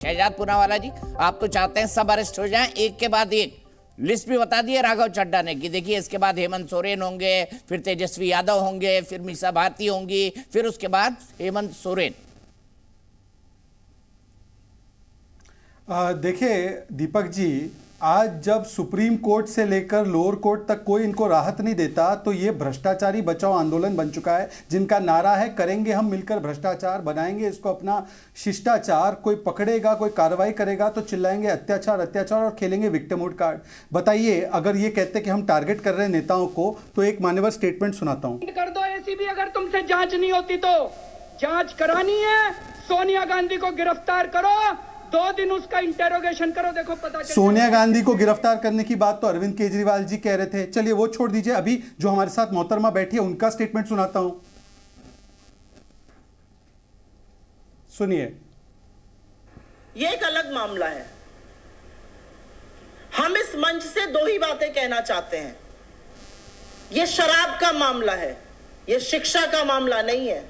शहजाद पूनावाला जी, आप तो चाहते हैं सब अरेस्ट हो जाएं एक के बाद एक। लिस्ट भी बता दिए राघव चड्ढा ने कि देखिए इसके बाद हेमंत सोरेन होंगे, फिर तेजस्वी यादव होंगे, फिर मीसा भारती होंगी, फिर उसके बाद हेमंत सोरेन। देखिए दीपक जी, आज जब सुप्रीम कोर्ट से लेकर लोअर कोर्ट तक कोई इनको राहत नहीं देता तो ये भ्रष्टाचारी बचाओ आंदोलन बन चुका है, जिनका नारा है करेंगे हम मिलकर भ्रष्टाचार, बनाएंगे इसको अपना शिष्टाचार। कोई पकड़ेगा, कोई कार्रवाई करेगा तो चिल्लाएंगे अत्याचार अत्याचार और खेलेंगे विक्टिमहुड कार्ड। बताइए, अगर ये कहते कि हम टारगेट कर रहे हैं नेताओं को, तो एक मान्यवर स्टेटमेंट सुनाता हूं। कर दो एसीबी, अगर तुमसे जांच नहीं होती तो जांच करानी है, सोनिया गांधी को गिरफ्तार करो, 2 दिन उसका इंटेरोगेशन करो, देखो पता चले। सोनिया गांधी को गिरफ्तार करने की बात तो अरविंद केजरीवाल जी कह रहे थे, चलिए वो छोड़ दीजिए, अभी जो हमारे साथ मोहतरमा बैठी है उनका स्टेटमेंट सुनाता हूं, सुनिए। ये एक अलग मामला है। हम इस मंच से 2 ही बातें कहना चाहते हैं। ये शराब का मामला है, ये शिक्षा का मामला नहीं है।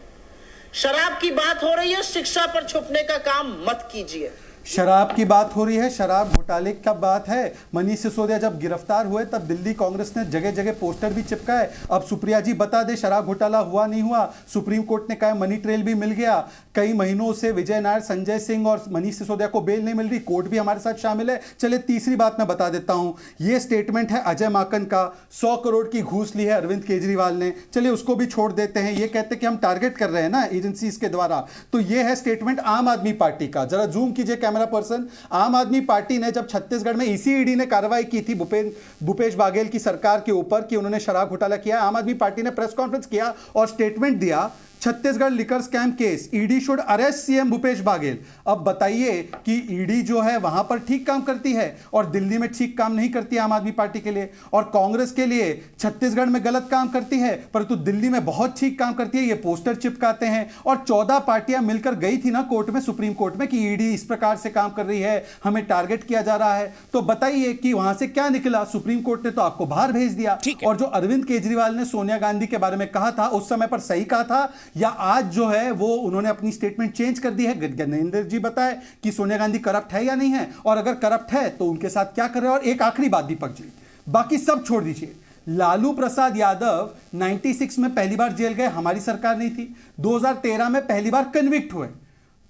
शराब की बात हो रही है, शिक्षा पर छुपने का काम मत कीजिए। शराब की बात हो रही है, शराब घोटाले का बात है। मनीष सिसोदिया जब गिरफ्तार हुए तब दिल्ली कांग्रेस ने जगह जगह पोस्टर भी चिपकाए। अब सुप्रिया जी बता दे शराब घोटाला हुआ नहीं हुआ। सुप्रीम कोर्ट ने कहा मनी ट्रेल भी मिल गया। कई महीनों से विजय नायर, संजय सिंह और मनीष सिसोदिया को बेल नहीं मिल रही, कोर्ट भी हमारे साथ शामिल है। चलिए तीसरी बात मैं बता देता हूं, यह स्टेटमेंट है अजय माकन का। 100 करोड़ की घूस ली है अरविंद केजरीवाल ने, चलिए उसको भी छोड़ देते हैं। ये कहते कि हम टारगेट कर रहे हैं ना एजेंसीज के द्वारा, तो यह है स्टेटमेंट आम आदमी पार्टी का। जरा जूम कीजिए कैमरा पर्सन। आम आदमी पार्टी ने जब छत्तीसगढ़ में ईसीईडी ने कार्रवाई की थी भूपेश बाघेल की सरकार के ऊपर कि उन्होंने शराब घोटाला किया, आम आदमी पार्टी ने प्रेस कॉन्फ्रेंस किया और स्टेटमेंट दिया, Chhattisgarh liquor scam case, ED should arrest CM Bhupesh Baghel. अब बताइए कि ईडी जो है वहां पर ठीक काम करती है और दिल्ली में ठीक काम नहीं करती आम आदमी पार्टी के लिए, और कांग्रेस के लिए छत्तीसगढ़ में गलत काम करती है परंतु दिल्ली में बहुत ठीक काम करती है। ये पोस्टर चिपकाते हैं और 14 पार्टियां मिलकर गई थी ना कोर्ट में, सुप्रीम कोर्ट में, कि ईडी इस प्रकार से काम कर रही है, हमें टारगेट किया जा रहा है। तो बताइए कि वहां से क्या निकला? सुप्रीम कोर्ट ने तो आपको बाहर भेज दिया। और जो अरविंद केजरीवाल ने सोनिया गांधी के बारे में कहा था उस समय पर सही कहा था या आज जो है वो उन्होंने अपनी स्टेटमेंट चेंज कर दी है? गजेंद्र जी बताए कि सोनिया गांधी करप्ट है या नहीं है, और अगर करप्ट है तो उनके साथ क्या कर रहे हैं। और एक आखिरी बात दीपक जी, बाकी सब छोड़ दीजिए, लालू प्रसाद यादव 96 में पहली बार जेल गए, हमारी सरकार नहीं थी। 2013 में पहली बार कन्विक्ट हुए,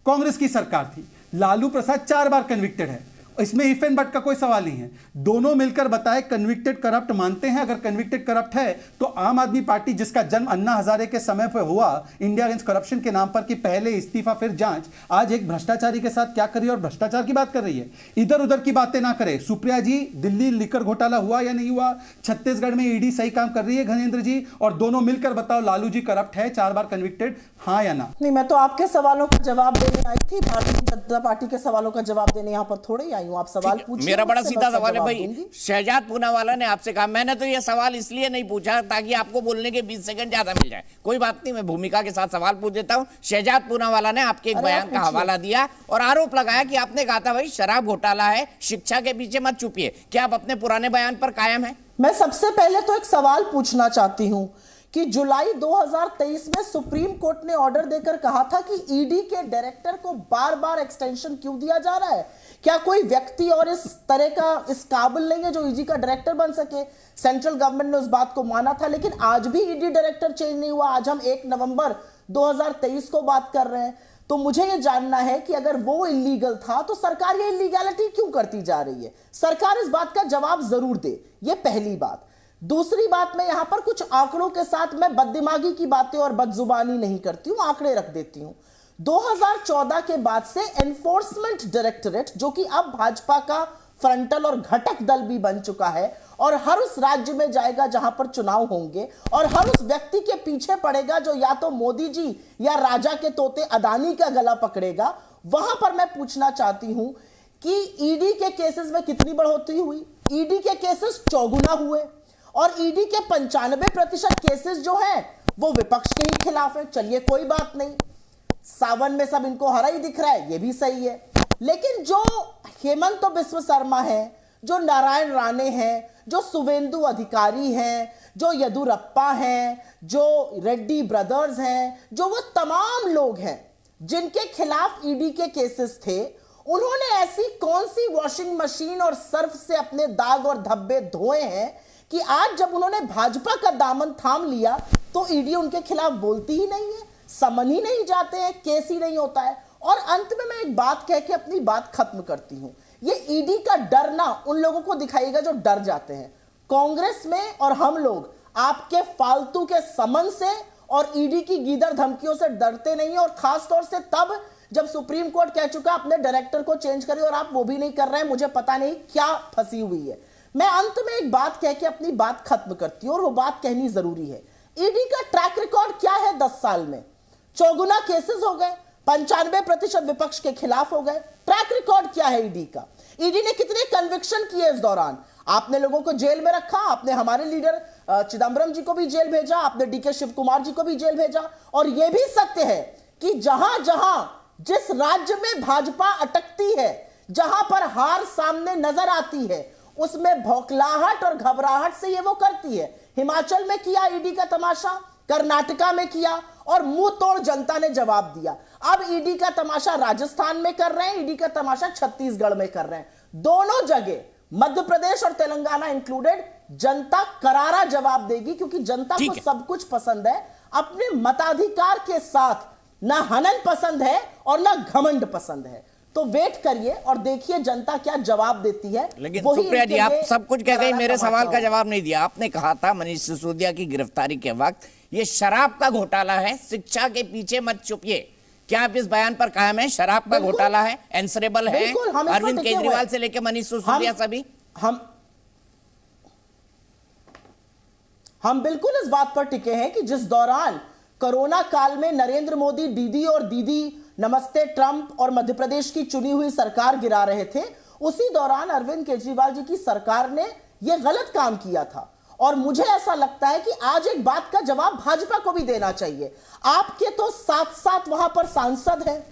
कांग्रेस की सरकार थी। लालू प्रसाद 4 बार कन्विक्टेड है, इसमें इफ एंड बट का कोई सवाल नहीं है। दोनों मिलकर बताए कन्विक्टेड करप्ट मानते हैं। अगर कन्विक्टेड करप्ट है तो आम आदमी पार्टी जिसका जन्म अन्ना हजारे के समय पर हुआ इंडिया अगेंस्ट करप्शन के नाम पर कि पहले इस्तीफा फिर जांच, आज एक भ्रष्टाचारी के साथ क्या कर रही है और भ्रष्टाचार की बात कर रही है। इधर उधर की बातें ना करे। सुप्रिया जी, दिल्ली लिकर घोटाला हुआ या नहीं हुआ? छत्तीसगढ़ में ईडी सही काम कर रही है गजेंद्र जी? और दोनों मिलकर बताओ लालू जी करप्ट है, 4 बार कन्विक्टेड, हाँ या ना? नहीं, मैं तो आपके सवालों का जवाब देने आई थी, भारतीय जनता पार्टी के सवालों का जवाब देने यहाँ पर थोड़े ही आई हूँ। आप सवाल पूछिए। मेरा बड़ा सीधा सवाल है भाई, शहजाद पूनावाला ने आपसे कहा, मैंने तो ये सवाल इसलिए नहीं पूछा ताकि आपको बोलने के 20 सेकंड ज्यादा मिल जाए। कोई बात नहीं, मैं भूमिका के साथ सवाल पूछ देता हूं। शहजाद पूनावाला ने आपके एक बयान का हवाला दिया और आरोप लगाया कि आपने कहा था भाई शराब घोटाला है, शिक्षा के पीछे मत छुपिए। क्या आप अपने पुराने बयान पर कायम है? मैं सबसे पहले तो एक सवाल पूछना चाहती हूं कि जुलाई 2023 में सुप्रीम कोर्ट ने ऑर्डर देकर कहा था कि ईडी के डायरेक्टर को बार बार एक्सटेंशन क्यों दिया जा रहा है? क्या कोई व्यक्ति और इस तरह का इस काबिल नहीं है जो ईडी का डायरेक्टर बन सके? सेंट्रल गवर्नमेंट ने उस बात को माना था, लेकिन आज भी ईडी डायरेक्टर चेंज नहीं हुआ। आज हम 1 नवंबर 2023 को बात कर रहे हैं। तो मुझे यह जानना है कि अगर वो इलीगल था तो सरकार ये इलीगैलिटी क्यों करती जा रही है? सरकार इस बात का जवाब जरूर दे, ये पहली बात। दूसरी बात, मैं यहां पर कुछ आंकड़ों के साथ, मैं बददिमागी की बातें और बदजुबानी नहीं करती हूं, आंकड़े रख देती हूं। 2014 के बाद से एनफोर्समेंट डायरेक्टरेट, जो कि अब भाजपा का फ्रंटल और घटक दल भी बन चुका है और हर उस राज्य में जाएगा जहां पर चुनाव होंगे और हर उस व्यक्ति के पीछे पड़ेगा जो या तो मोदी जी या राजा के तोते अदानी का गला पकड़ेगा, वहां पर मैं पूछना चाहती हूं कि ईडी के केसेस में कितनी बढ़ोतरी हुई? ईडी के केसेस 4 गुना हुए और ईडी के 95% केसेस जो हैं वो विपक्ष के ही खिलाफ है। चलिए कोई बात नहीं, सावन में सब इनको हरा ही दिख रहा है, ये भी सही है। लेकिन जो हेमंत बिस्व शर्मा है, जो नारायण राणे हैं, जो शुवेंदु अधिकारी हैं, जो येदुरप्पा हैं, जो रेड्डी ब्रदर्स हैं, जो वो तमाम लोग हैं जिनके खिलाफ ईडी के केसेस थे, उन्होंने ऐसी कौन सी वॉशिंग मशीन और सर्फ से अपने दाग और धब्बे धोए हैं कि आज जब उन्होंने भाजपा का दामन थाम लिया तो ईडी उनके खिलाफ बोलती ही नहीं है, समन ही नहीं जाते हैं, केस ही नहीं होता है। और अंत में मैं एक बात कह के अपनी बात खत्म करती हूं। ये ईडी का डर ना उन लोगों को दिखाएगा जो डर जाते हैं। कांग्रेस में और हम लोग आपके फालतू के समन से और ईडी की गीदड़ धमकियों से डरते नहीं है, और खास तौर से तब जब सुप्रीम कोर्ट कह चुका अपने डायरेक्टर को चेंज करिए और आप वो भी नहीं कर रहे हैं। मुझे पता नहीं क्या फंसी हुई है। मैं अंत में एक बात कह के अपनी बात खत्म करती हूं, और वो बात कहनी जरूरी है। ईडी का ट्रैक रिकॉर्ड क्या है? 10 साल में 4 केसेस हो गए, 95% विपक्ष के खिलाफ हो गए। ट्रैक रिकॉर्ड क्या है ईडी का? ईडी ने कितने कन्विक्शन किए इस दौरान? आपने लोगों को जेल में रखा, आपने हमारे लीडर चिदंबरम जी को भी जेल भेजा, आपने डीके शिव कुमार जी को भी जेल भेजा। और यह भी सत्य है कि जहां जहां जिस राज्य में भाजपा अटकती है, जहां पर हार सामने नजर आती है, उसमें भौखलाहट और घबराहट से ये वो करती है। हिमाचल में किया ईडी का तमाशा, कर्नाटका में किया और मुंह तोड़ जनता ने जवाब दिया। अब ईडी का तमाशा राजस्थान में कर रहे हैं, ईडी का तमाशा छत्तीसगढ़ में कर रहे हैं। दोनों जगह मध्य प्रदेश और तेलंगाना इंक्लूडेड जनता करारा जवाब देगी, क्योंकि जनता को सब कुछ पसंद है। अपने मताधिकार के साथ ना हनन पसंद है और ना घमंड पसंद है। तो वेट करिए और देखिए जनता क्या जवाब देती है। लेकिन सुप्रिया जी, आप सब कुछ कह गई, मेरे सवाल का जवाब नहीं दिया। आपने कहा था मनीष सिसोदिया की गिरफ्तारी के वक्त ये शराब का घोटाला है, शिक्षा के पीछे मत छुपिए। क्या आप इस बयान पर कायम है? शराब का घोटाला है, आंसरेबल है अरविंद केजरीवाल से लेकर मनीष सिसोदिया सभी। हम बिल्कुल इस बात पर टिके हैं कि जिस दौरान कोरोना काल में नरेंद्र मोदी दीदी और दीदी नमस्ते ट्रंप और मध्य प्रदेश की चुनी हुई सरकार गिरा रहे थे, उसी दौरान अरविंद केजरीवाल जी की सरकार ने यह गलत काम किया था। और मुझे ऐसा लगता है कि आज एक बात का जवाब भाजपा को भी देना चाहिए। आपके तो 7 वहां पर सांसद हैं,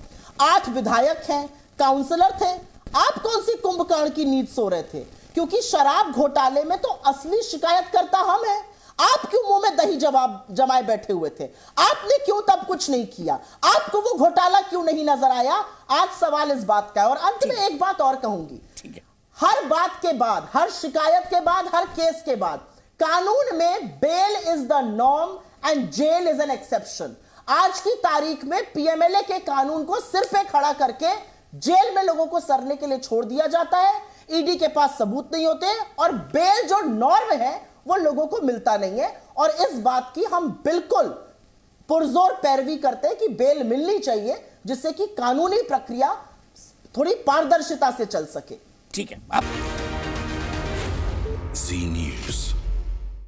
8 विधायक हैं, काउंसलर थे। आप कौन सी कुंभकर्ण की नींद सो रहे थे? क्योंकि शराब घोटाले में तो असली शिकायतकर्ता हम हैं। आप क्यों मुंह में दही जमाए बैठे हुए थे? आपने क्यों तब कुछ नहीं किया? आपको वो घोटाला क्यों नहीं नजर आया? आज सवाल इस बात का है। और अंत में एक बात और कहूंगी, हर बात के बाद, हर शिकायत के बाद, हर केस के बाद कानून में bail is the norm and jail is an exception. आज की तारीख में पीएमएलए के कानून को सिर पे खड़ा करके जेल में लोगों को सरने के लिए छोड़ दिया जाता है। ईडी के पास सबूत नहीं होते और बेल जो नॉर्म है वो लोगों को मिलता नहीं है। और इस बात की हम बिल्कुल पुरजोर पैरवी करते हैं कि बेल मिलनी चाहिए, जिससे कि कानूनी प्रक्रिया थोड़ी पारदर्शिता से चल सके। ठीक है। जी न्यूज़।